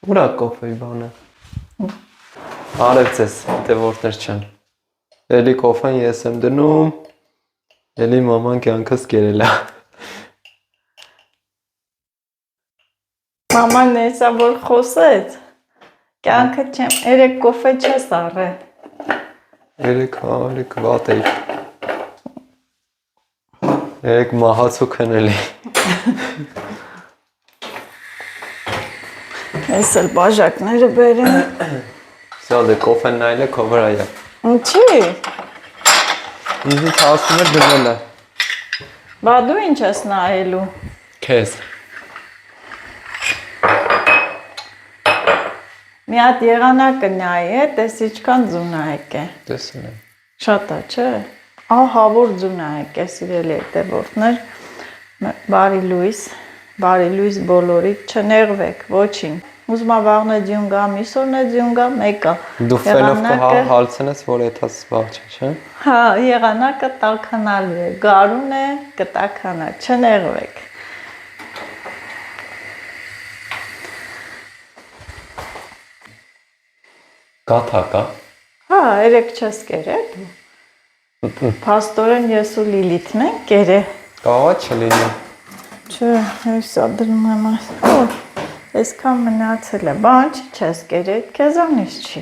Ուրա կոֆեի բանը։ Արև ձեզ, դե որտեր չեն։ Էլի կոֆեն ես եմ դնում, էլի մաման կյանքս կերել է։ Մաման ներսա որ խոսեց, կյանքը չեմ, երեք կոֆե չես առել։ Երեք վատ էի։ Երեք մահացու քնել էի։ Ես էլ բաժակները բերեմ։ Սա դե կոֆեն նայել է քո վրա է։ Ինչի։ Ինձ ասում է դնել է։ Բա դու ինչ ես նայելու։ Քեզ։ Մի հատ եղանակը նայի է, տես ինչքան ձուն ա եկե։ Տեսել եմ։ Շատ է, չէ։ Ահա որ ձուն ա եկե, սիրելի հետևորդներ։ Բարի լույս բոլորիդ, չնեղվեք, ոչինչ։ Ուզում ա վաղն է ձյուն գա, միսօրն է ձյուն գա, մեկը։ Դու ֆելով կհալցնես, որ եթաս վաղ չէ, չէ։ Հա, եղանակը տաքանալու է, գարուն է, կտաքանա, չնեղվեք։ Գաթա կա։ Հա, երեք չես կերել դու։ Փաստորեն ես ու Լիլիթն ենք կերել։ Կաղա չլինի։ Չէ, հեսա դնում եմ այս։ Այսքան մնացել է, բան չի չես կերել, քեզանից չի։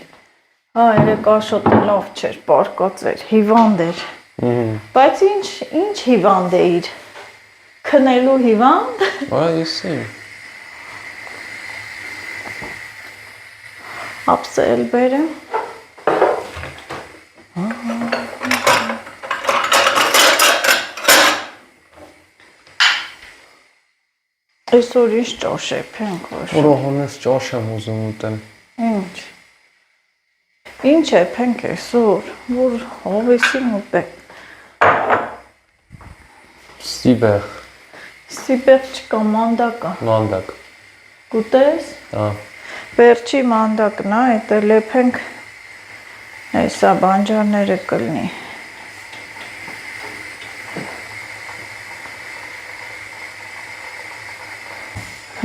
Հա, երեք աշոտը լավ չէր, պարկած էր, հիվանդ էր։ Բայց ինչ հիվանդ էիր։ Քնելու հիվանդ։ Ահա ես եմ։ Ապսել բերեմ։ Այսօր ինչ ճաշեք ենք որ։ Ուրոհոնես ճաշ եմ ուզում ուտեմ։ Ինչ։ Ինչ է փենք այսօր, որ հովեսին ուտեք։ Ստիբեղ։ Ստիբեղ չկա, մանդակ կա։ Մանդակ։ Կուտես։ Հա։ Վերջի մանդակն է, էտե լեփենք այսա բանջարները կլինի։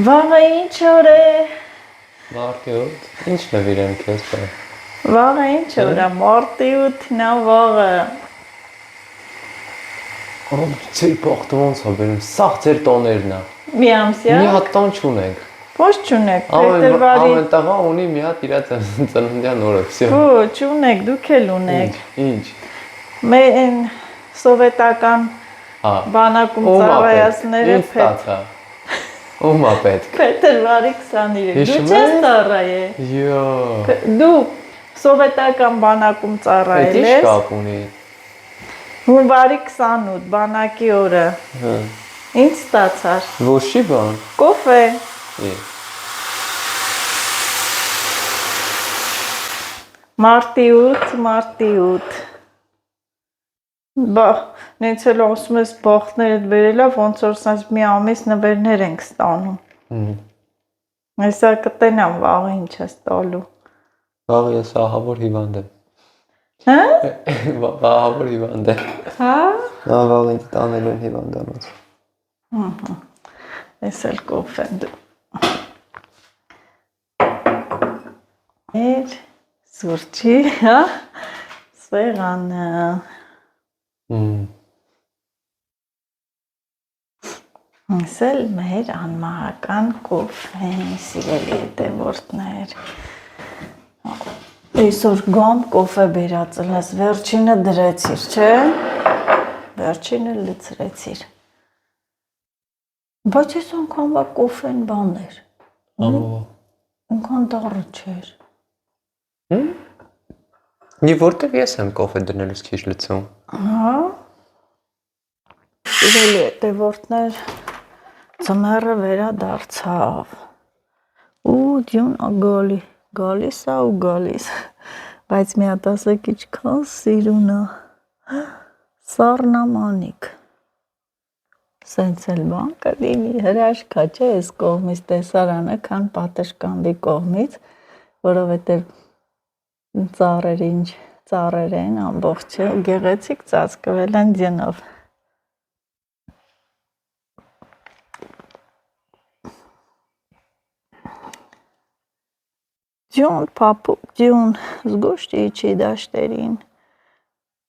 Վաղը ինչ օր է։ Մարտի 8։ Ինչ նվիրեմ քեզ բա։ Վաղը ինչ օր է, մարտի 8-ն է վաղը։ Ո՞ր ձեր բախտը ոնց է բերում, սաղ ձեր տոներն է։ Մի ամսյա։ Մի հատ տոն չունենք։ Ոչ չունեք, փետրվարի։ Ամեն տղա ունի մի հատ իր ծննդյան օրը, վсё։ Ոչ, ունեք, դուք էլ ունեք։ Ինչ։ Մեր սովետական Հա։ բանակում ծառայածները Ո՞մ է պետք։ Փետրվարի 23։ Դու չես ծառայել։ Յո։ Դու սովետական բանակում ծառայել ես։ Ինչ կապ ունի։ Հունվարի 28 բանակի օրը։ Հա։ Ինչ ստացար։ Ոչի բան։ Կոֆե։ Մարտի 8։ Բա, նենց էլ ասում ես բախտներդ բերելա, ոնց որ սենց մի ամիս նվերներ ենք ստանում։ Այսա կտենամ վաղը ինչ ես տալու։ Վաղը ես ահավոր հիվանդ եմ։ Հա։ Ահավոր հիվանդ եմ։ Հա։ Նա վաղ ինձ տանելու են հիվանդանոց։ Ես էլ կոֆեն դու։ Էր սուրճի, հա, սեղանը։ Ես էլ մեր անմահական կոֆեն, սիրելի հետևորդներ։ Այսօր գամ կոֆե բերածել ես, վերջինը դրեցիր, չէ։ Վերջինը լցրեցիր։ Բայց ես անգամ բա կոֆեն բան էր։ Անգամ դառը չէր։ Նի որտեղ ես եմ կոֆե դնելուց քիչ լցում։ Հա։ Սիրելի հետևորդներ, ձմեռը վերադարձավ։ Ու դյուն գալիս է ու գալիս։ Բայց մի հատ ասեք ինչքան սիրուն է։ Սառնամանիք։ Սենց էլ բան կլինի, հրաշքա չէ այս կողմից տեսարանը, քան պատշգամբի կողմից, որովհետև ծառեր ինչ ծառեր են ամբողջը, գեղեցիկ ծածկվել են ձյունով։ Ձյուն, փափուկ, ձյուն, զգուշտի չի դաշտերին,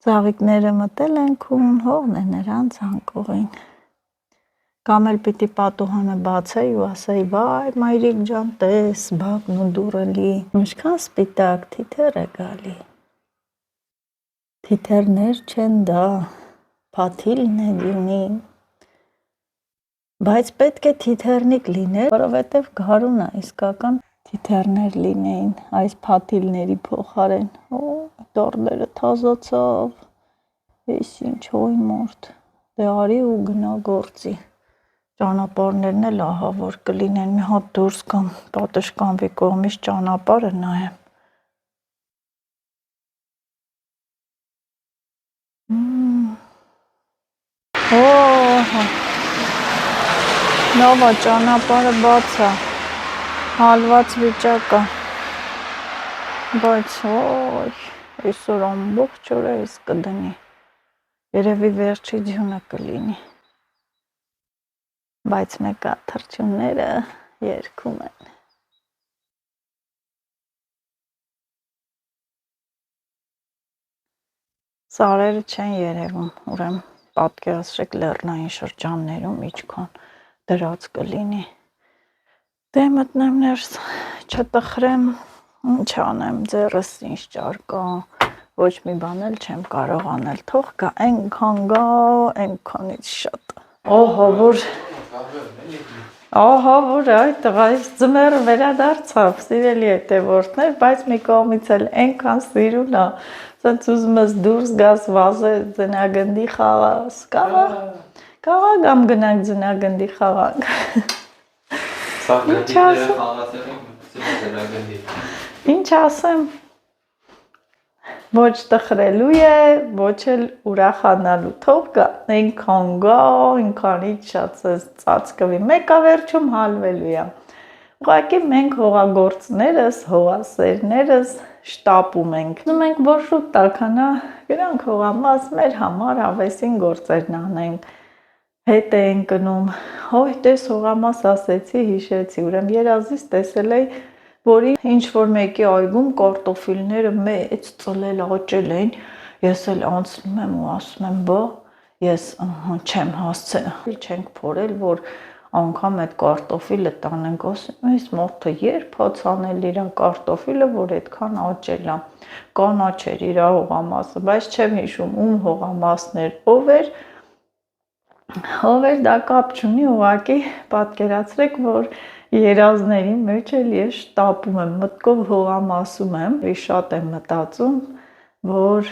ծաղիկները մտել են քուն, հողն է նրանց անկողին, կամ էլ պիտի պատուհանը բացեի ու ասեի, վայ մայրիկ ջան տես, բակն ու դուռը լի, ինչքան սպիտակ թիթեռ է գալի, թիթեռներ չեն դա, փաթիլն է դյունի, բայց պետք է թիթեռնիկ լիներ, որովհետև գարուն է իսկական թիթեռներ լինեին այս փաթիլների փոխարեն, դարդերը թազացավ, ես ինչ հոյ մորդ, դե արի ու գնա գործի, ճանապարհներն էլ ահա որ կլինեն, մի հատ դուրս կամ պատշգամբի կողմից ճանապարհը նայեմ, նավա ճանապարհը բաց է, հալված վիճակ է, բայց այսօր ամբողջ օրը ես կդնի, երևի վերջի ձյունը կլինի, բայց մեկա թռչունները երգում են, սարերը չեն երևում, ուրեմն պատկերացրեք լեռնային շրջաններում ինչքան դրած կլինի, դե մտնեմ ներս, չտխրեմ, ինչ անեմ, ձեռս ինչ ճարկա, ոչ մի բան էլ չեմ կարող անել, թող գա, այնքան գա, այնքանից շատ, ահա որ այդ տղայից ձմեռը վերադարձավ, սիրելի հետևորդներ, բայց մի կողմից էլ այնքան սիրուն է, սենց ուզում ես դուրս գաս վազես, ձնագնդի խաղաս, Կաղա կամ գնանք ձնագնդի խաղանք, ինչ ասեմ, ոչ տխրելու է, ոչ էլ ուրախանալու, թող գա, այնքան գա, այնքանից շատ ծածկվի, մեկա վերջում հալվելու է, ուղղակի մենք հողագործներս, հողասերներս շտապում ենք, ուզում ենք որ շուտ տաքանա, գրանք հողամաս մեր համար հավեսին գործերն անենք, հետ ենք կնում, տես հողամաս ասեցի, հիշեցի, ուրեմն երազից տեսել էի, որ ինչ որ մեկի այգում կարտոֆիլները մեծ ծլել աճել են, ես էլ անցնում եմ ու ասում եմ, բա, ես չեմ հասցել, չենք փորել, որ անգամ այդ կարտոֆիլը տանենք, ասում ես մարդը երբ հացանել իր կարտոֆիլը, որ այդքան աճել է, կանաչ էր իր հողամասը, բայց չեմ հիշում ում հողամասն էր, ով էր դա կապ չունի, ուղղակի պատկերացրեք, որ երազների մեջ էլ ես շտապում եմ, մտքով հողամասում եմ, շատ եմ մտածում, որ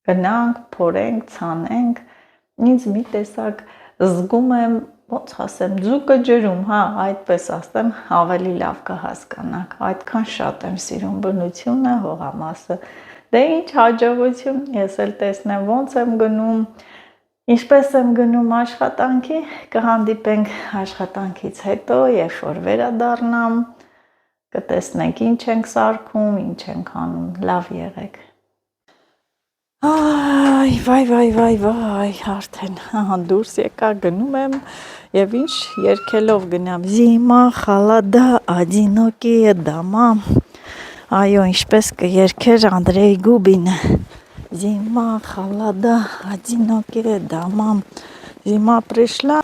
գնանք, փորենք, ցանենք, ինձ մի տեսակ զգում եմ, ոնց ասեմ, ձուկը ջրում, այդպես ասեմ, ավելի լավ կհասկանաք, այդքան շատ եմ սիրում բնությունը, հողամասը, դե ինչ հաջողություն, ես էլ տեսնեմ ոնց եմ գնում, Ինչպես եմ գնում աշխատանքի, կհանդիպենք աշխատանքից հետո, երբ որ վերադառնամ, կտեսնենք ինչ ենք սարքում, ինչ ենք անում, լավ եղեք։ Վայ, արդեն դուրս եկա գնում եմ եւ ինչ երգելով գնամ Զիմա խալադա одинокие дома Այո, ինչպես կերգեր Անդրեյ Գուբինը Зима, холода, одинокие дома. Зима пришла.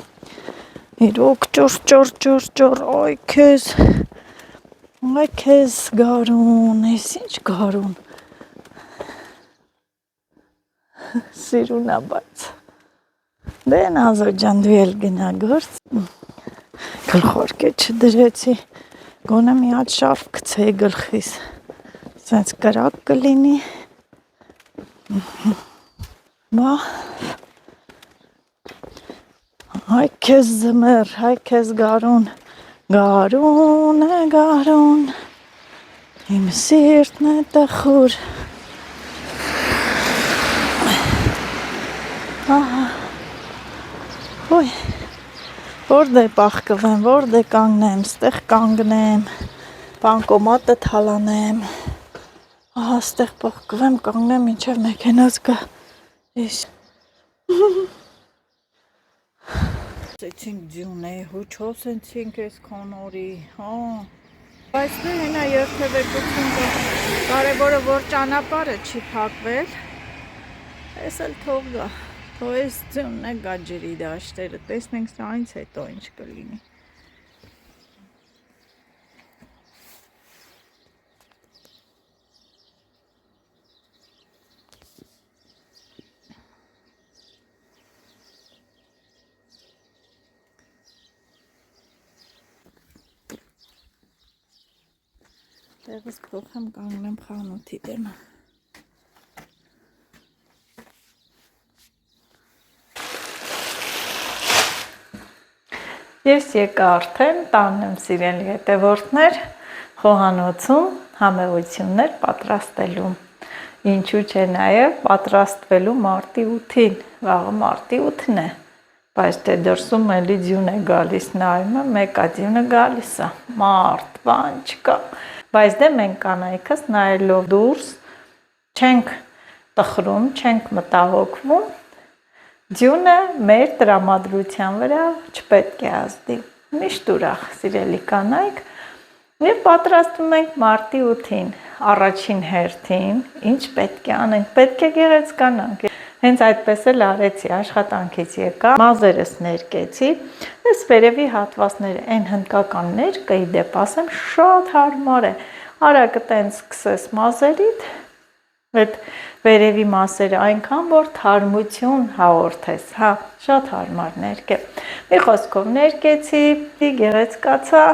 Իրոք ճոր, այ քեզ գարուն, ես ինչ գարուն։ Սիրուն է, բայց։ Դե Նազո ջան, դու էլ գնա գործ։ Գլխարկե չդրեցի։ Գոնե մի հատ շարֆ գցեի գլխիս։ Սենց կրակ կլինի։ Բա հայ քեզ զմեր, հայ քեզ գարուն, գարուն է գարուն, իմ սիրտն է տխուր, որդ է պախկվեմ, որդ է կանգնեմ, ստեղ կանգնեմ, բանկոմատը թալանեմ, ստեղ պախկվեմ, կանգնեմ, ինչև մեքենաց կա, ես Սեցինք ձյուն է, հուչոս ենցինք ես քոնորի, Բայց դե հենա երթևեկություն կա։ Կարևորը որ ճանապարհը չի փակվել։ Էս էլ թող գա։ Թող էս ձյունն է գա ջրի դաշտերը։ Տեսնենք սրանից հետո ինչ կլինի։ Տեղս փոխեմ կանգնեմ խանութի դեմը։ Ես եկա արդեն տանն եմ սիրելի հետևորդներ, խոհանոցում համեղություններ պատրաստելու։ Ինչու՞ չէ նաև պատրաստվելու մարտի 8-ին, վաղը մարտի 8-ն է։ Բայց դե դրսում էլի ձյուն է գալիս, նայում եմ մեկա ձյունը գալիս է, մարդ, բան չկա։ Բայց դե մենք կանայքս նայելով դուրս չենք տխրում, չենք մտահոգվում, ձյունը մեր տրամադրության վրա չպետք է ազդի։ Միշտ ուրախ, սիրելի կանայք, եւ պատրաստվում ենք մարտի 8-ին, առաջին հերթին, ինչ պետք է անենք, պետք է գեղեցկանանք։ Հենց այդպես էլ արեցի, աշխատանքից եկա, մազերս ներկեցի, այս վերևի հատվածները, այն հնդկական ներկայի դեպ ասեմ, շատ հարմար է, արագ տենց սկսես մազերիդ, այդ վերևի մասերը այնքան, որ թարմություն հաղորդես, հա, շատ հարմար ներկ է, մի խոսքով ներկեցի, գեղեցկացա,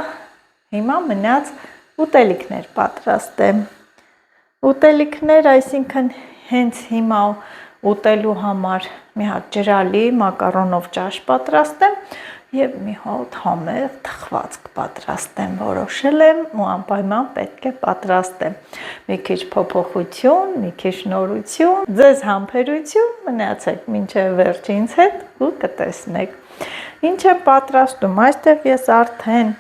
հիմա մնաց ուտելիքներ պատրաստեմ, ուտելիքներ, այսինքն հենց հիմա ուտելու համար մի հատ ջրալի մակարոնով ճաշ պատրաստեմ եւ մի հատ համեղ թխվածք պատրաստեմ, որոշել եմ ու անպայման պետք է պատրաստեմ։ Մի քիչ փոփոխություն, մի քիչ նորություն, ձեզ համբերություն, մնացեք մինչև վերջինս հետ ու կտեսնեք։ Ինչ եմ պատրաստում, այստեղ ես արդեն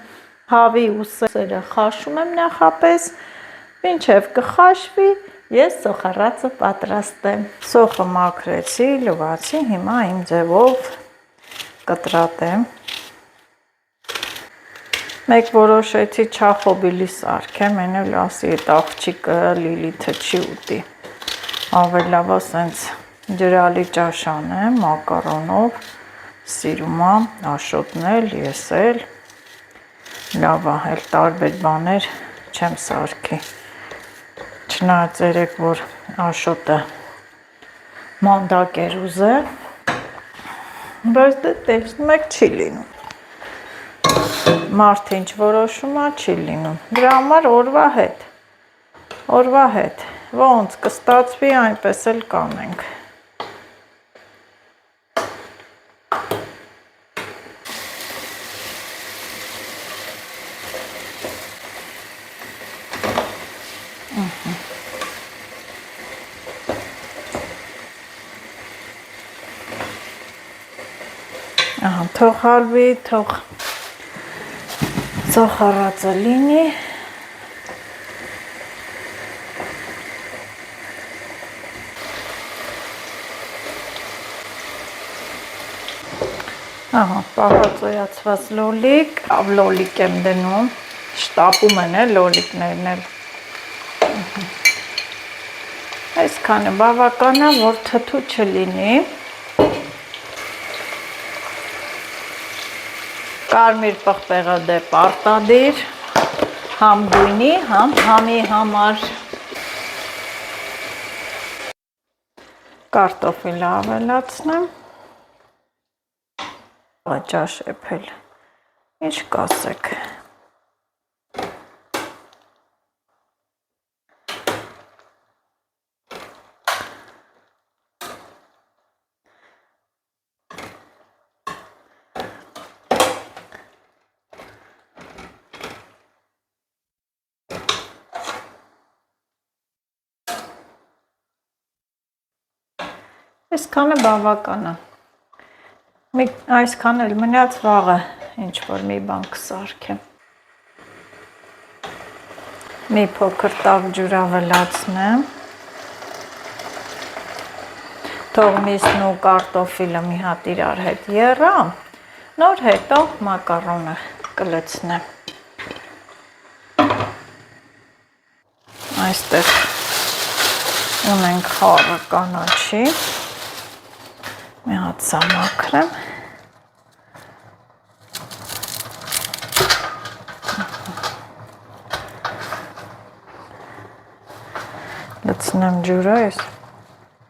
հավի ու սերը խաշում եմ նախապես, մինչև կխաշվի ես սոխառածը պատրաստեմ։ Սոխը մաքրեցի, լվացի, հիմա իմ ձևով կտրատեմ։ Մեկ որոշեցի չախոբիլի սարքեմ, այն էլ ասի այդ աղջիկը Լիլիթը չի ուտի։ Ավելի լավ ասենց ջրալի ճաշ անեմ, մակարոնով, սիրում եմ աշոտնել, եսել։ Լավ է, էլ տարբեր բաներ չեմ սարքի։ Չնայած երեք, որ աշոտը մանդակ էր ուզել, բայց դե տեսնում եք չի լինում, մարդ ինչ որոշում է չի լինում, դրա համար օրվա հետ, ոնց կստացվի այնպես էլ կանենք։ Թող հալվի, թող սոխառածը լինի։ Ահա, պահածոյացված լոլիկ, լոլիկ եմ դնում, շտապում են լոլիկներն էլ։ Այսքանը բավական է, որ թթու չլինի։ Կարմիր պղպեղը դե պարտադիր, համ գույնի, համ համի համար։ Կարտոֆիլը ավելացնեմ, ճաշ էփել, ինչ կասեք։ Այսքանը բավական է։ Այսքան էլ մնաց վաղը ինչ-որ մի բան կսարքեմ։ Մի փոքր տավ ջուր ավելացնեմ։ Թող միսն ու կարտոֆիլը մի հատ իրար հետ եռա, նոր հետո մակարոնը կլցնեմ։ Այստեղ ունենք խառը կանաչի, մի հատ սա մաքրեմ, լցնեմ ջուրը, այս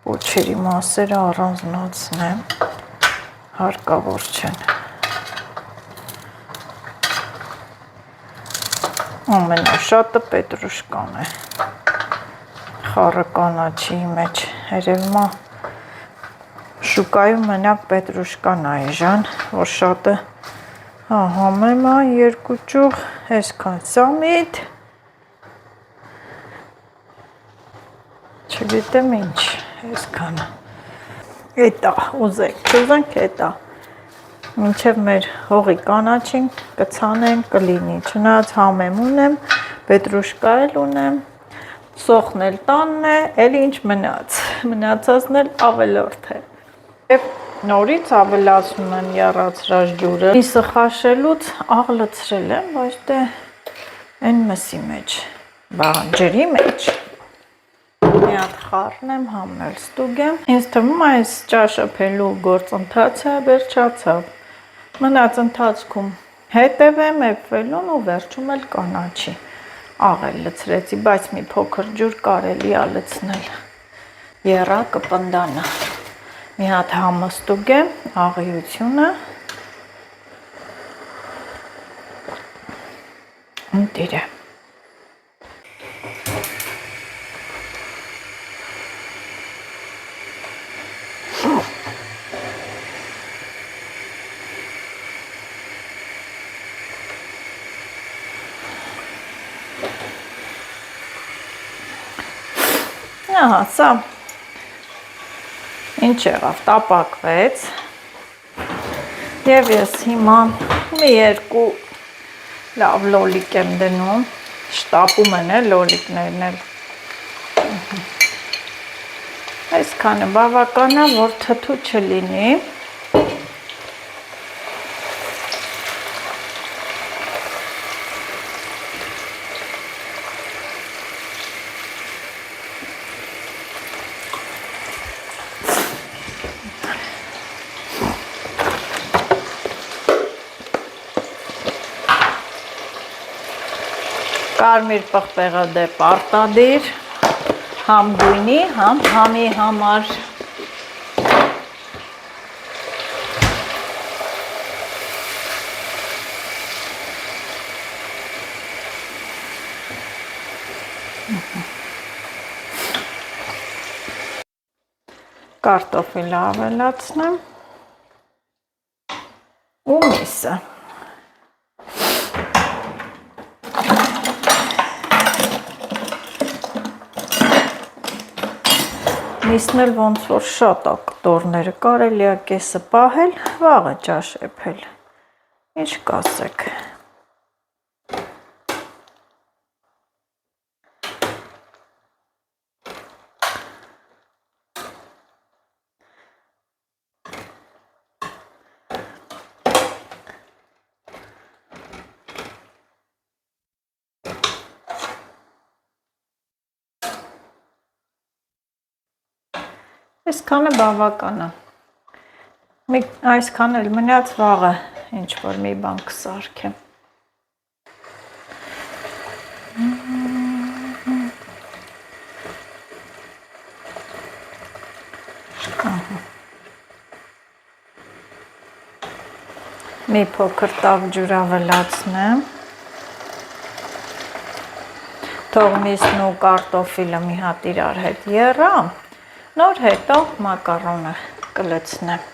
պոչերի մասերը առանձնացնեմ, հարկավոր չեն։ Ամենաշատը պետրուշկան է, խառը կանաչի մեջ, երևում է շուկայում մենակ պետրուշկան է այժմ, որ շատը համեմ է, երկու ճուղ, այսքան սամիտ, չգիտեմ ինչ, այսքանը, էտա, ուզենք, չուզենք էտա, մինչև մեր հողի կանաչին կցանենք, կլինի, չնայած համեմ ունեմ, պետրուշկա էլ ունեմ, սոխն էլ տանն է, էլ ինչ մնաց, մնացածն էլ ավելորդ է։ Եվ նորից ավելացնում եմ եռացրած ջուրը, միսը խաշելուց աղ լցրել եմ, բայց դե այն մսի մեջ, ջրի մեջ, մի հատ խառնեմ, համել ստուգեմ, ինձ թվում է այս ճաշը փելու գործընթացը վերջացավ, մնաց ընթացքում հետևեմ էպվելուն ու վերջում էլ կանաչի, աղ էլ լցրեցի, բայց մի փոքր ջուր կարելի է լցնել, եռա կպնդանա, մի հատ համը ստուգեմ, աղիությունը, ընտիրեմ։ Ահա, սա ինչ եղավ, տապակվեց և ես հիմա մի երկու լավ լոլիկ եմ դնում, շտապում են լոլիկներն էլ, այսքանը բավական է, որ թթու չլինի, կարմիր պղպեղը դե պարտադիր, համ գույնի, համ համի համար։ Կարտոֆիլը ավելացնեմ ու միսը։ Միսն էլ ոնց որ շատ է կտորները, կարելի է կեսը պահել, վաղը ճաշ էփել, ինչ կասեք։ Այսքանը բավական է, այսքան էլ մնաց վաղը, ինչ որ մի բան կսարքեմ։ Մի փոքր տաք ջուր ավելացնեմ, թող միսն ու կարտոֆիլը մի հատ իրար հետ եռա, նոր հետո մակարոնը կլցնեմ։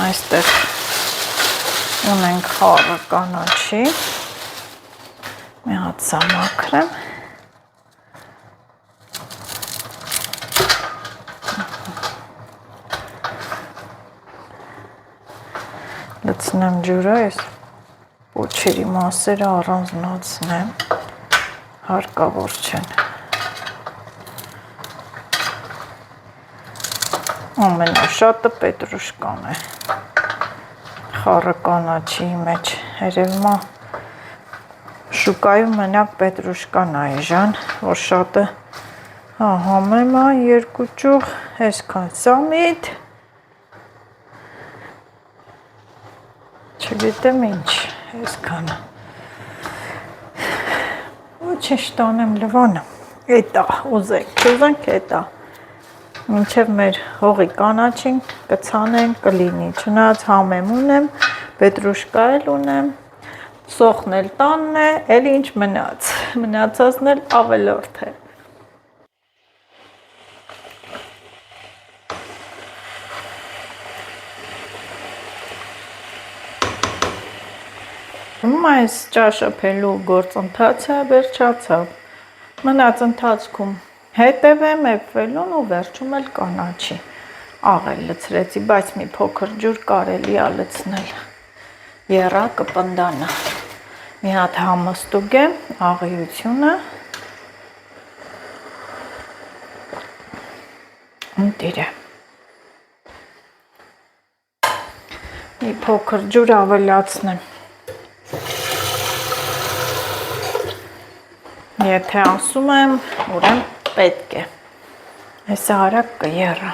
Այստեղ ունենք խառը կանաչի, մի հատ սա մաքրեմ։ Լցնեմ ջուրը, այս պոչերի մասերը առանձնացնեմ, հարկավոր չեն։ Ամենաշատը պետրուշկան է, խառը կանաչի մեջ, երևում է Շուկայում մենակ պետրուշկան այժան, որ շատը համեմ է երկու ճուղ, այսքան սամիտ, չգիտեմ ինչ, այսքանը, ոչինչ տանեմ լվանը, էտա, ուզենք, չուզենք էտա, մինչև մեր հողի կանաչին կցանենք, կլինի, չնայած համեմ ունեմ, պետրուշկա էլ ունեմ, սոխն էլ տանն է, էլ ինչ մնացածն էլ ավելորդ է։ Այս ճաշը փելու գործընթացը վերջացավ, մնաց ընթացքում հետևեմ էպվելուն ու վերջում էլ կանաչի, աղել լցրեցի, բայց մի փոքր ջուր կարելի է լցնել, եռա կպնդանը, մի հատ համստուգեմ աղիությունը, ընտիր է, մի փոքր ջուր ավելացնեմ, եթե ասում եմ, ուրեմն պետք է, այսը արագ կեռա,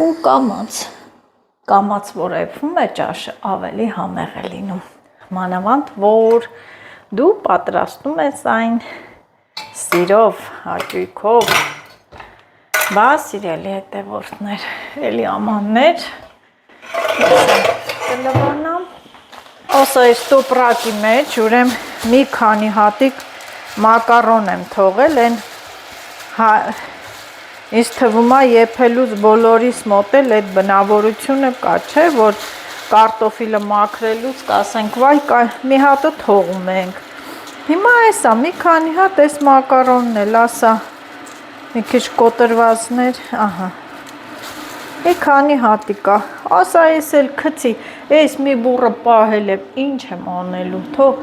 ու կամաց որ էպվում է ճաշը ավելի համեղ է լինում, մանավանդ որ դու պատրաստում ես այն սիրով, հաճույքով, բա սիրելի հետևորդներ, էլի ամաններ, կլվանամ, Ոսա այս տոպրակի մեջ ուրեմ մի քանի հատիկ մակարոն եմ թողել, ինձ թվում է եփելուց բոլորիս մոտ էլ այդ բնավորությունը կա, չէ, որ կարտոֆիլը մաքրելուց կասենք, վայ, մի հատը թողում ենք։ Հիմա էսա, մի քանի հատ այս մակարոնն էլ, ասա, մի քիչ կոտրվածներ, ահա։ Մի քանի հատիկա, ասա ես էլ քցի, ես մի բուրը պահել եմ, ինչ եմ անելու, թող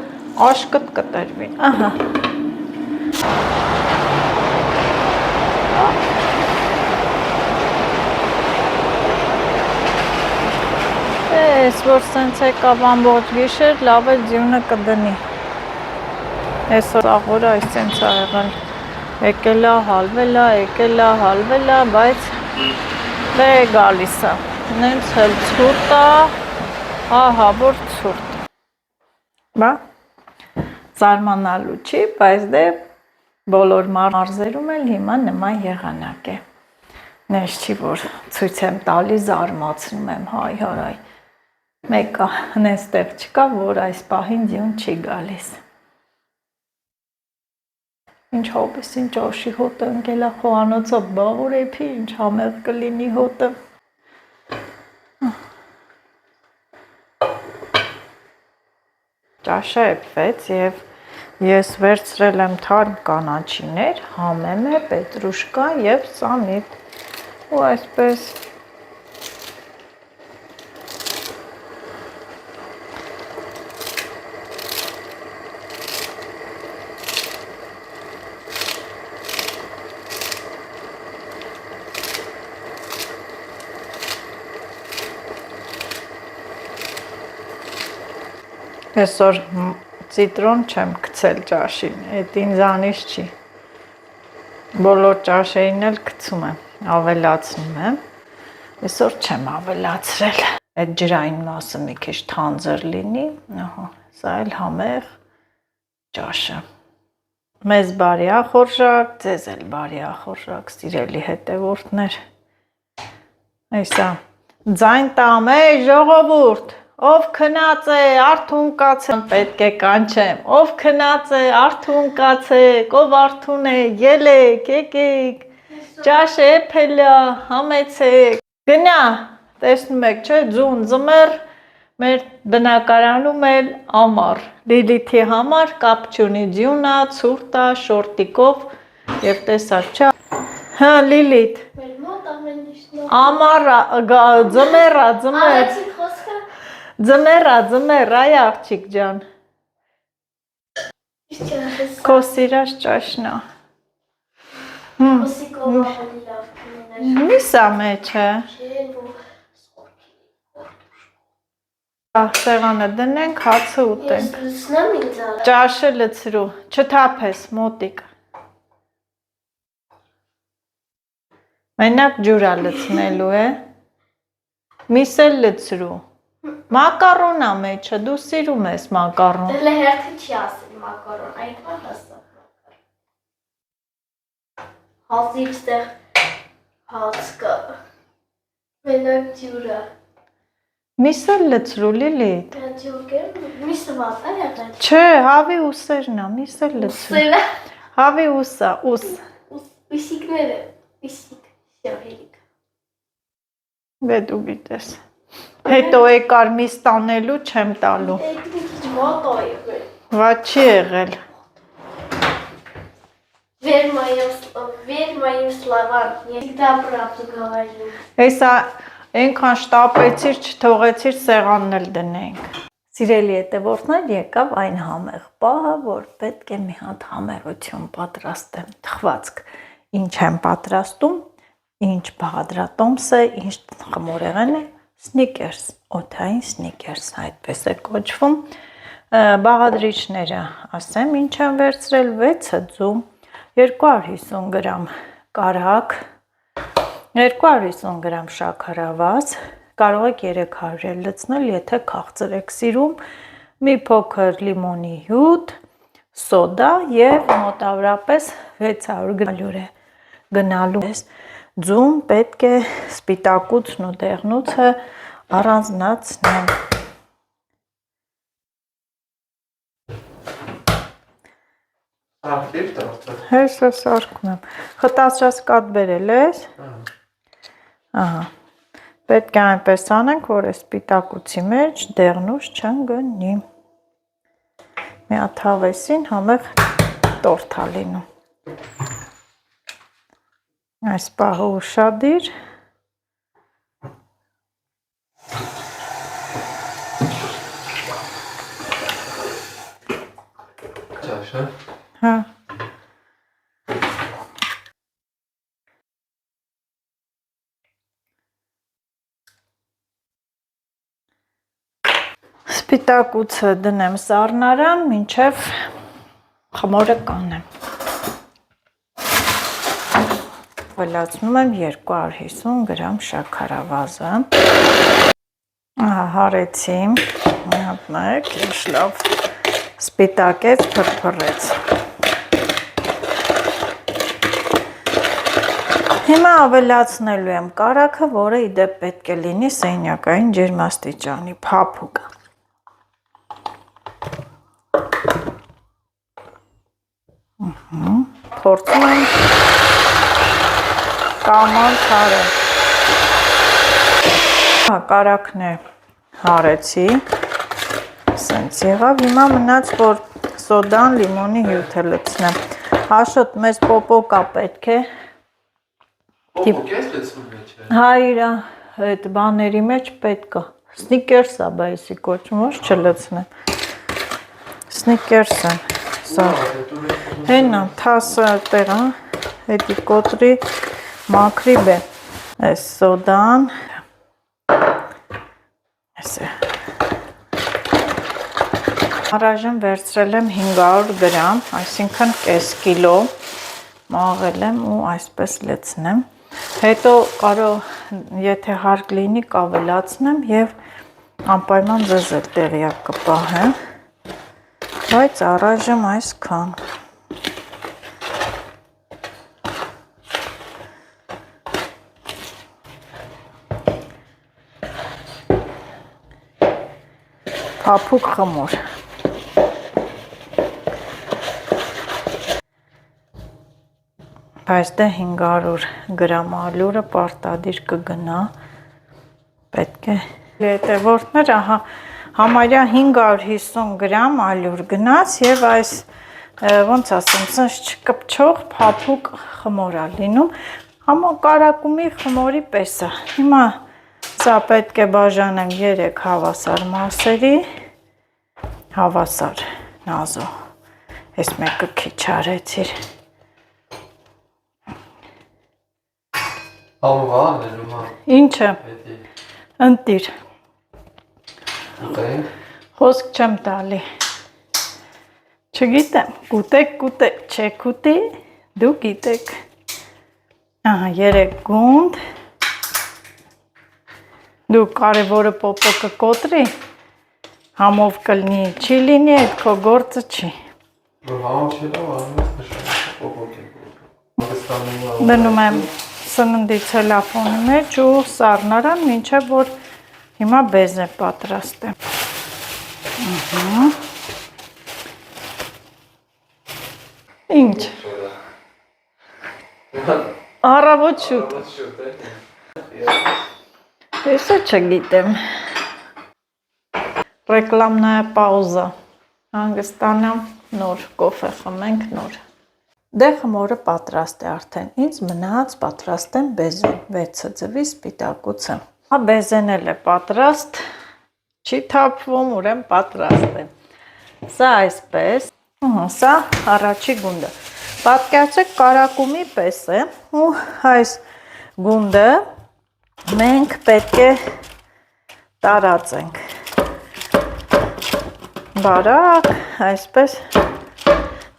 աշկտ կտրվի, ահա։ Ես որ սենց եկավ ամբողջ գիշեր, լավ է ձյունը կդնի։ Այսօր աղորը այս սենց ա եղել, եկել ա, հալվել ա, բայց դե գալիս է, նենց հել ցուրտ է, ահա որ ցուրտ։ Բա, զարմանալու չի, բայց դե բոլոր մարզերում էլ հիմա նման եղանակ է։ Նես չի, որ ցույց եմ տալի, զարմացնում եմ, հայ, մեկը նես տեղ չկա, որ այս պահին ձյուն չի գալիս։ Ինչ հոպես, ինչ աշի հոտը ընկել է խոհանոցով, բա որ էփի, ինչ համեղ կլինի հոտը։ Ճաշը էփվեց և ես վերցրել եմ թարմ կանաչիներ, համեմե, պետրուշկա և սամիտ, ու այսպես Այսօր ծիտրոն չեմ գցել ճաշին, էդ ինձանից չի, բոլոր ճաշերին էլ գցում եմ, ավելացնում եմ, այսօր չեմ ավելացրել, այդ ջրային մասը մի քիչ թանձր լինի, սա էլ համեղ ճաշը, մեզ բարի ախորժակ, ձեզ էլ բարի ախորժակ, սիրելի հետևորդներ, այսա, ձայն տամ, ժողովուրդ, ով քնած է, արթուն կացեք, պետք է կանչեմ, ով քնած է, արթուն կացեք, ով արթուն է, ելեք, եկեք, ճաշ էփել է, համեցեք, գնա, տեսնում եք, չէ, ձուն ձմեռ, մեր բնակարանում էլ ամառ, Լիլիթի համար կապ չունի, ձյուն է, ցուրտ է, շորտիկով եւ տեսար, չէ, հա, Լիլիթ, ամառ, ձմեռ, ձմեռ, այ աղջիկ ջան, քո սիրած ճաշն է, մի սա մեջ է, Սեղանը դնենք, հացը ուտենք։ Լցնեմ ինձ արա։ Ճաշը լցրու, չթափես, մոտիկ։ Մենակ ջուրա լցնելու է։ Միս էլ լցրու։ Մակարոնա մեջը, դու սիրում ես մակարոն։ Դե հերթը չի ասել մակարոն, այդքան հաստատ մակարոն։ Հազիվ ստեղ հաց կա։ Մենակ ջուրա։ Միսը լցրու Լիլիթ։ Միսը վատ է եղել։ Չէ, հավի ուսերն է, միսը լցրու։ Սելա։ Հավի ուսա, ուս։ Ուսիկները, ուսիկ, շահելիք։ Դե դու գիտես։ Հետո եկար միս տանելու չեմ տալու։ Այդ մի քիչ վատ է եղել։ Վատ չի եղել։ Ver slavan, всегда правду говорю։ Հեսա այնքան շտապեցիր, չթողեցիր սեղանն էլ դնենք։ Սիրելի հետևորդներ, եկավ այն համեղ պահը, որ պետք է մի հատ համեղություն պատրաստեմ, թխվածք։ Ինչ եմ պատրաստում, ինչ բաղադրատոմս է, ինչ խմորեղեն է, Snickers, օդային Snickers, այդպես է կոչվում։ Բաղադրիչները, ասեմ, ինչ եմ վերցրել, 6 ձու, 250 գրամ կարակ, 250 գրամ շաքարավազ, կարող եք 300 էլ լցնել, եթե քաղցր եք սիրում, մի փոքր լիմոնի հյութ, սոդա եւ մոտավորապես 600 գրամ է գնալու։ Ձուն պետք է սպիտակուցն ու դեղնուցը առանձնացնեմ։ Հեսա սարքում եմ։ Խտացրած կատ բերել ես։ Ահա։ Պետք է այնպես անենք, որ այս սպիտակուցի մեջ դեղնուց չընկնի։ Մի հատ հավեսին համեղ տորթ ա լինում։ Այս պահը ուշադիր։ Ճաշը։ Հա։ Սպիտակուցը դնեմ սառնարան, մինչև խմորը կանեմ։ Վլացնում եմ 250 գրամ շաքարավազը։ Ահա հարեցի, մի հատ նայեք, ինչ լավ սպիտակեց, փրփրեց։ Հիմա ավելացնելու եմ կարագը, որը ի դեպ պետք է լինի սենյակային ջերմաստիճանի, փափուկ։ Փորձում եմ կաման թարել։ Կարագն է հարեցի, սենց եղավ, հիմա մնաց, որ սոդան լիմոնի հյութը լցնեմ։ Աշոտ, մեզ պոպոկա պետք է։ Պոպոկ ես լցնում մեջ է։ Հա, իրա այդ բաների մեջ պետք է։ Snickers-ա, բայսի կոչում, ոչ չլցնեմ։ Snickers-ը, սա։ Հենա, թասը տեղա, հետի կոտրի, մաքրի բե։ Այս սոդան, այս է։ Առայժմ վերցրել եմ 500 գրամ, այսինքն կես կիլո, մաղել եմ ու այսպես լցնեմ։ Հետո կարող, եթե հարկ լինի, կավելացնեմ և անպայման ձեզ էլ տեղյակ կպահեմ, բայց առայժմ այսքան։ Փափուկ խմոր։ Բայց դե 500 գրամ ալյուրը պարտադիր կգնա, պետք է հետևորդներ, ահա համարյա 550 գրամ ալյուր գնաց և այս ոնց ասեմ, սնց չկպչող փափուկ խմոր ա լինում, կարակումի խմորի պես է։ Հիմա սա պետք է բաժանեմ 3 հավասար մասերի, հավասար նազո, այս մեկը քիչ արեցիր։ Համվա անելու, հա։ Ինչը, ընտիր, Խոսք չեմ տալի։ Չգիտեմ, կուտեք, չեք ուտի, դու գիտեք։ Ահա 3 գունդ։ Դու կարևորը պոպոկը կոտրի, համով կլնի, չի լինի, այդ քո գործը չի։ Դնում եմ սննդի ցելոֆանի մեջ ու սառնարան, մինչև որ հիմա բեզե պատրաստեմ։ Ինչ։ Առավոտ շուտ։ Ես չգիտեմ։ Ռեկլամնայա պաուզա։ Հանգստանամ, նոր կոֆե խմենք, նոր։ Դե խմորը պատրաստ է արդեն։ Ինձ մնաց պատրաստեմ բեզեն, 6 ձվի սպիտակուցը։ Հա բեզեն էլ է պատրաստ, չի թափվում, ուրեմն պատրաստ է։ Սա այսպես, սա առաջի գունդը։ Պատկերացրեք կարակումի պես է ու այս գունդը մենք պետք է տարածենք։ Բարակ, այսպես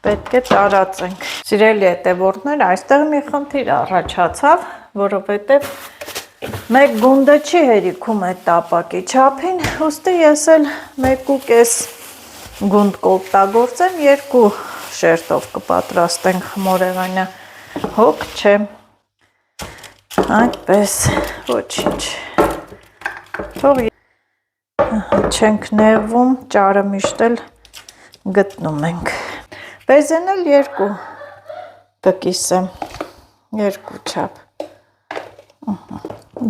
պետք է տարածենք։ Սիրելի հետևորդներ, այստեղ մի խնդիր առաջացավ, որովհետև մեկ գունդը չի հերիքում այդ տապակի չափին, ուստի ես էլ 1.5 գունդ կօգտագործեմ, 2 շերտով կպատրաստենք խմորեղենը, հոգ չէ, այդպես, ոչինչ, թող չենք նեղվում, ճարը միշտ էլ գտնում ենք, բեզեն էլ 2 կկիսեմ, 2 չափ,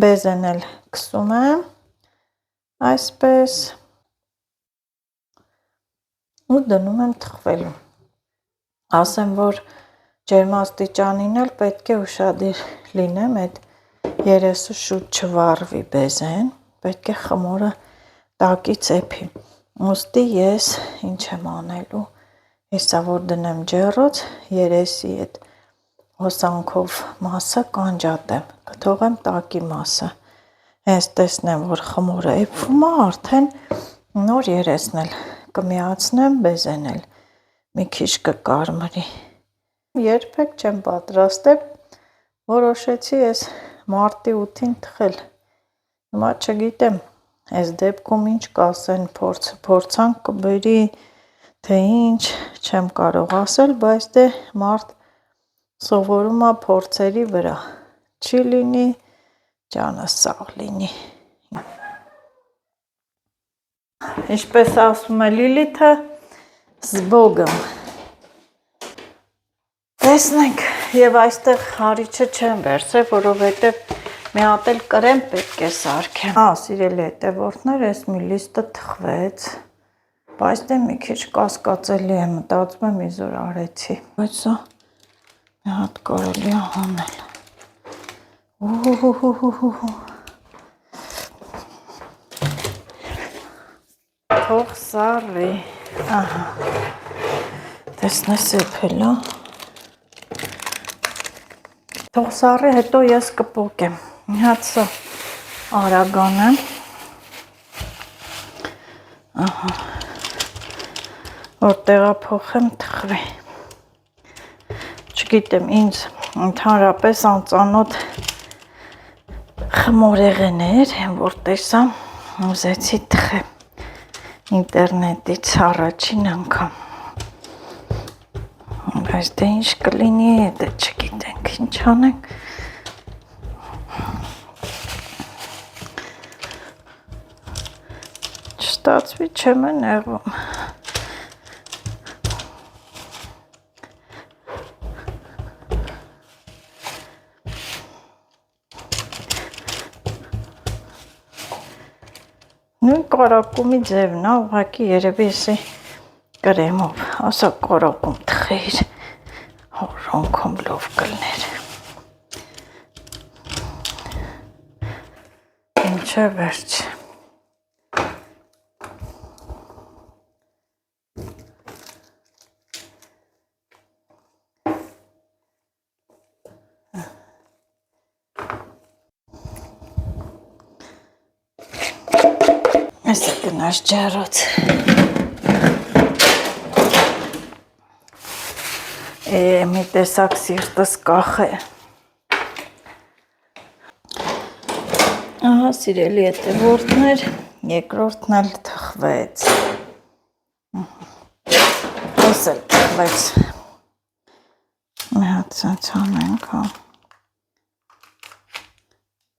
բեզեն էլ կսում եմ, այսպես, ու դնում եմ թխվելու, ասեմ, որ ջերմաստիճանին էլ պետք է ուշադիր լինեմ, այդ երեսը շուտ չվառվի բեզեն, պետք է խմորը տակի ծեփի, ուստի ես ինչ եմ անելու, հեսա որ դնեմ ջեռոց, երեսի այդ հոսանքով մասը կանջատեմ, կթողեմ տակի մասը, հենց տեսնեմ, որ խմորը էփվում է, արդեն նոր երեսն էլ կմիացնեմ, բեզեն էլ մի քիչ կկարմրի, երբեք չեմ պատրաստել, որոշեցի ես մարտի 8-ին թխել, հիմա չգիտեմ, այս դեպքում ինչ կասեն, փորձանք կբերի, թե ինչ, չեմ կարող ասել, բայց դե մարդ սովորում է փորձերի վրա, չի լինի, ջանը սաղ լինի։ Ինչպես ասում է Լիլիթը, զբոգım։ Տեսնենք, և այստեղ հարիչը չեմ վերցրել, որովհետև մի հատ էլ կրեմ պետք է սարքեմ։ Սիրելի հետևորդներ, այս մի լիստը թխվեց, բայց դե մի քիչ կասկածելի է, մտածում եմ իզոր արեցի, բայց սա մի հատ կարելի է անել։ Թող սառի, ահա, տեսնես էփել է, թող սառի, հետո ես կպոկեմ, մի հատ սա արագանեմ, ահա, որ տեղափոխեմ թխվի, չգիտեմ, ինձ ընդհանրապես անծանոթ խմորեղեներ, որ տեսա, ուզեցի թխեմ, ինտերնետից առաջին անգամ, բայց դե ինչ կլինի, դե չգիտենք, ինչ անենք, չստացվի չեմ է նեղվում, նույն կարակումի ձևն է, ուղղակի երևի էսի կրեմով, ասա կարակում թխեիր, հորոնքում լով կլներ, ինչ է վերջ, Այս է գնաց ջարոց։ Մի տեսակ սիրտս կախ է։ Ահա, սիրելի հետևորդներ, երկրորդն էլ թխվեց։ Այս էլ թխվեց։ Մի հատ սենց անենք, հա։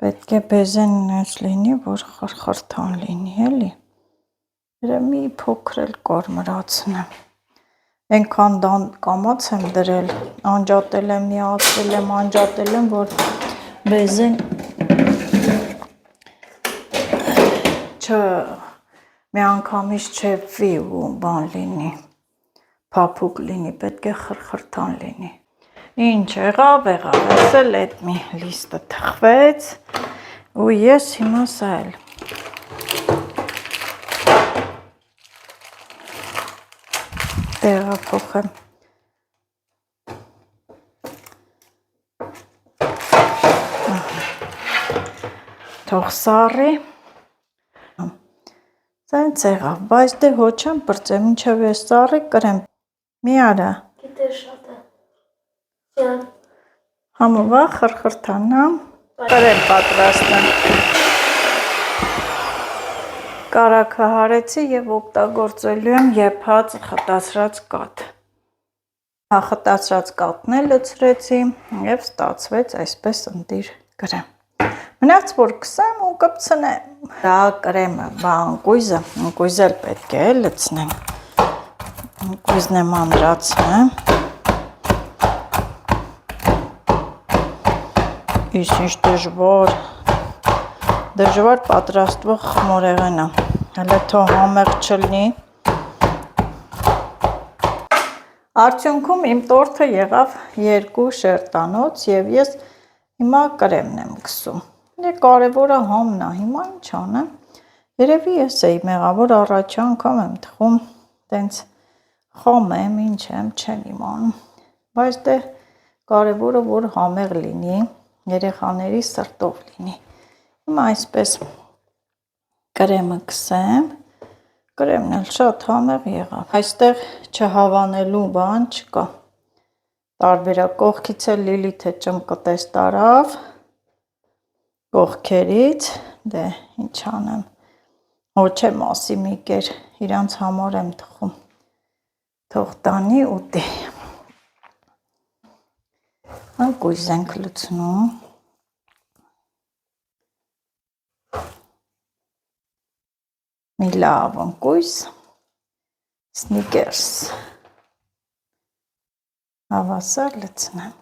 Պետք է բեզեն նենց լինի, որ խրխրթան լինի, էլի։ Դրա մի փոքր էլ կարմրացնեմ։ Ենքան կամաց եմ դրել, անջատել եմ, միացրել եմ, անջատել եմ, որ բեզեն մի անգամից չեպվի ու բան լինի, փափուկ լինի, պետք է խրխրթան լինի։ Ինչ եղավ, այս էլ էդ մի լիստը թխվեց ու ես հիմա սա էլ տեղափոխեմ։ Թող սառի։ Սենց եղավ, բայց դե հո չեմ պրծեմ, ինչև ես սառի կրեմ։ Մի արա։ Գիտե շատ է։ Սյան։ Համովա խրխրթանա, կրեմ պատրաստեմ։ Կարագը հարեցի և օգտագործելու եմ եփած խտացրած կաթ։ Խտացրած կաթն էլ լցրեցի և ստացվեց այսպես ընտիր կրեմ։ Մնաց որ կսեմ ու կպցնեմ։ Դա կրեմը, ընկույզը էլ պետք է լցնեմ։ Ընկույզն եմ ամրացնեմ։ Իսկ ինչ դժվար պատրաստվող խմորեղեն է, հələ թող համեղ չլինի։ Արդյունքում իմ տորթը եղավ 2 շերտանոց և ես հիմա կրեմն եմ կսում։ Կարևորը համն է, հիմա ինչ անեմ։ Երևի ես էի մեղավոր առաջի անգամ եմ թխում, տենց խամ եմ, ինչ եմ, չեմ իմանում։ Բայց դե կարևորը որ համեղ լինի, երեխաների սրտով լինի։ Հիմա այսպես կրեմը կսեմ, կրեմն էլ շատ համեղ եղավ։ Այստեղ չհավանելու բան չկա։ Տարբերակ կողքից էլ Լիլիթը ճմկտես տարավ, կողքերից, դե ինչ անեմ, հո չէ մասի մի կեր, իրանց համար եմ թխում, թող տանի ուտի։ Ընկույզ ենք լցնում։ Մի լավ ընկույզ, Snickers, հավասար լցնեմ։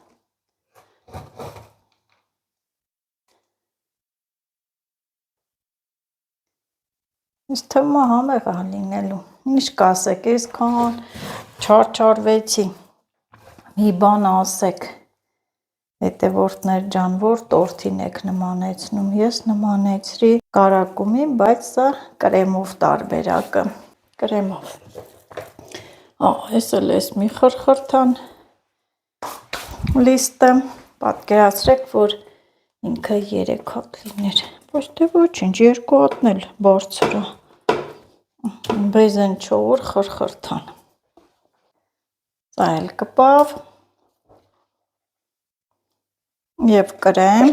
Ես թվում է համեղ է լինելու, ինչ կասեք, ես քան չարչարվեցի, մի բան ասեք, հետևորդներ ջան, որ տորթին եք նմանեցնում, ես նմանեցրի կարակումին, բայց սա կրեմով տարբերակը, կրեմով։ Ես էլ ես մի խրխրթան լիստը, պատկերացրեք, որ ինքը 3 հատ լիներ, ոչ թե ոչինչ, 2 հատն էլ բարձր է, բեզեն չոր խրխրթան, սա էլ կպավ և կրեմ,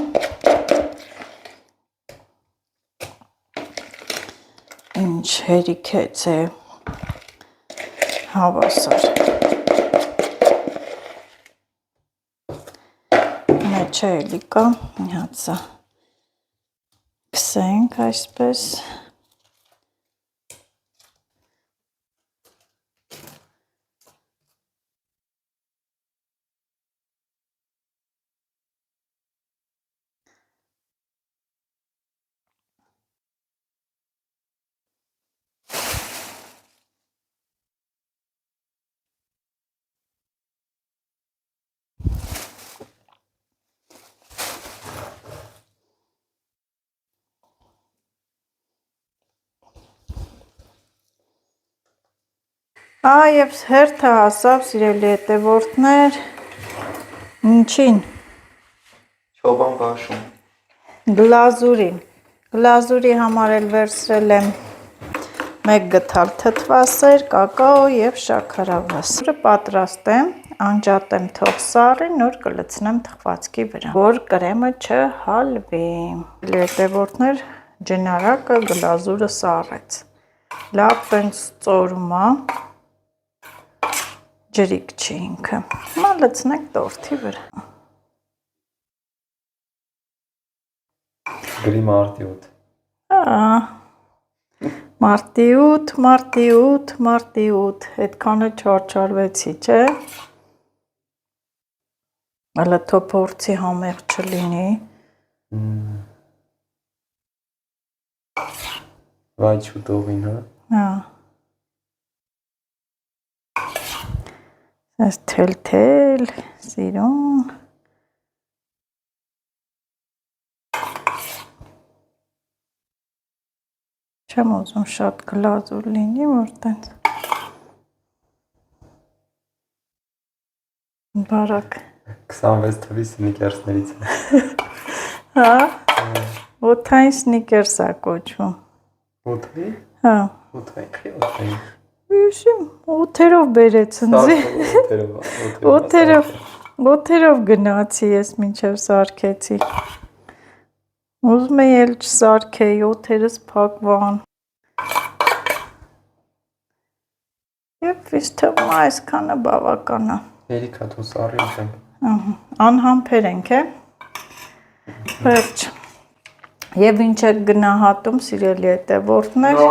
ինչ հերիքեց է, հավասար, մեջը էլի կա, մի հատ սա կսենք այսպես, Եվ հերթը հասավ, սիրելի հետևորդներ, ինչին, Չոբան բաշում։ գլազուրի համար էլ վերցրել եմ 1 գթալ թթվասեր, կակաո եւ շաքարավազ։ Պատրաստ եմ, անջատեմ թող սառի, նոր կլցնեմ թխվածքի վրա, որ կրեմը չհալվի։ Լետևորտներ ջնարակը գլազուրը սառեց։ Լավ տենց ծորում է, ջրիկ չի ինքը։ Հիմա լցնենք տորթի վրա։ Գրի մարտի 8։ Մարտի 8, այդքանը չարչարվեցի, չէ։ Հələ թո փորձի համեղ չլինի։ Վայ չուտողին, հա։ Հա։ Այս թել, սիրուն։ Չեմ ուզում շատ գլազուր լինի, որ տենց բարակ։ 26 թվի սնիկերսներից է։ Հա, օթային սնիկերս է կոչվում։ Օթի։ Հա։ Օթային։ Իշիմ, օթերով բերեց ինձի։ Օթերով գնացի ես մինչև սարքեցի։ Ուզում էի էլ չսարքեի, օթերս փակվան։ Եվ իս թվում է այսքանը բավական է։ Երիքա թո սառի ուտեմ։ Անհամբեր ենք, է։ Վերջ։ Եվ ինչ եք գնահատում, սիրելի հետևորդներ։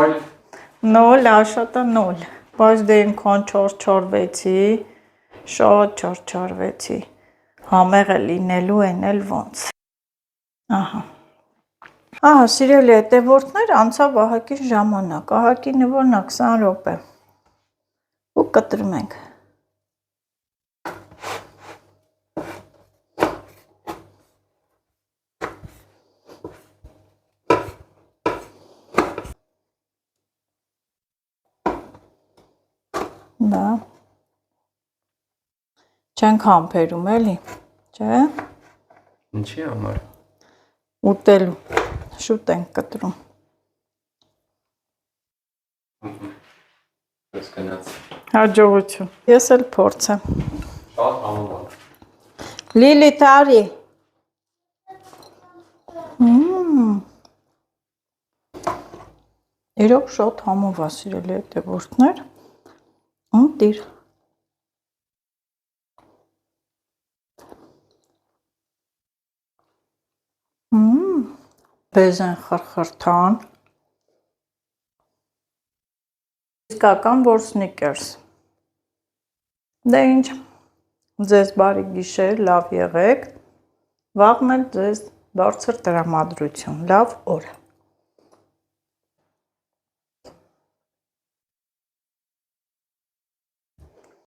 0, աշոտը 0։ Բայց դե ինքան չարչարվեցի, շատ չարչարվեցի։ Համեղ է լինելու են էլ ոնց։ Ահա։ Ահա, սիրելի հետևորդներ, անցավ ահագին ժամանակ, ահագի նվորնա 20 րոպե։ Ու կտրում ենք։ Դա չենք համբերում էլի, չէ։ Ինչի համար։ Ուտելու, շուտ ենք կտրում։ Ես գնաց։ Հաջողություն։ Ես էլ փորձեմ։ Շատ համով։ Լիլի տարի։ Իրոք շատ համով է, սիրելի հետևորդներ։ Ուտիր։ Բեզեն խրխրթան։ Իսկական որ սնիկերս։ Դե ինչ, ձեզ բարի գիշեր, լավ եղեք, վաղն էլ ձեզ բարձր տրամադրություն, լավ օր։